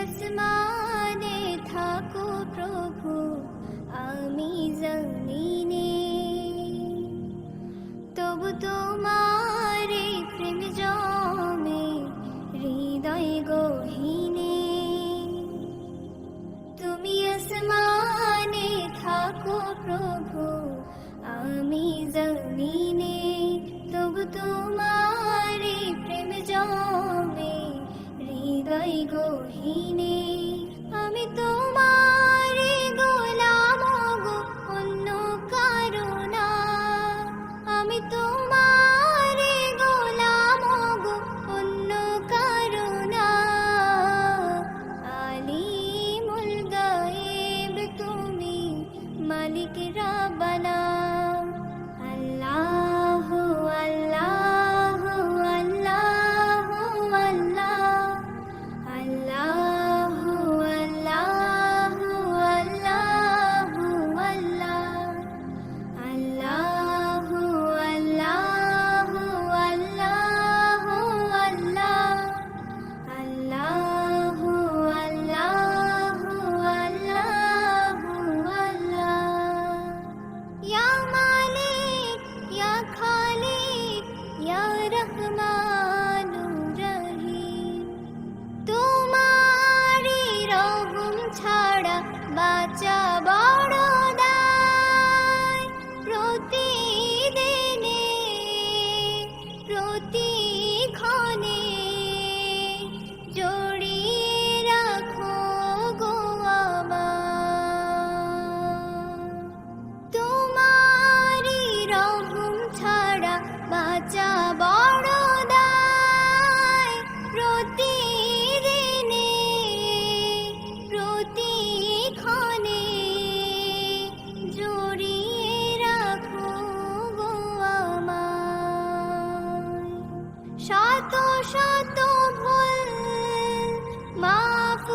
আসমানে থাকো প্রভু, আমি জমিনে, তবু তোমারে প্রেম জমে হৃদয় গহীনে। তুমি আসমানে থাকো প্রভু, আমি জমিনে, তবু তোমারে প্রেম জমে হৃদয় গহীনে। আমি তোমারে গোলাম গো, অন্য কারো না। আমি তোমারে গোলাম গো, অন্য কারো না। আলিমুল গায়েব তুমি, মালিক রাব্বানা। আল্লাহ আল্লাহ আল্লাহ আল্লাহ, আল্লাহ আল্লাহ আল্লাহ আল্লাহ, আল্লাহ আল্লাহ আল্লাহ আল্লাহ, আল্লাহ আল্লাহ আল্লাহ আল্লাহ। ইয়া মালিক ইয়া খালিক ইয়া রহমানুর রহিম, তোমারি রহম ছাড়া বাঁচা বড় দায়। প্রতিদিনে প্রতিক্ষণে জড়িয়ে রাখো গো আমায়। তোমারি রহম ছাড়া বাঁচা বড় দায়। প্রতিদিনে প্রতিক্ষণে জড়িয়ে রাখো গো আমায়। শত শত ভুল মাফ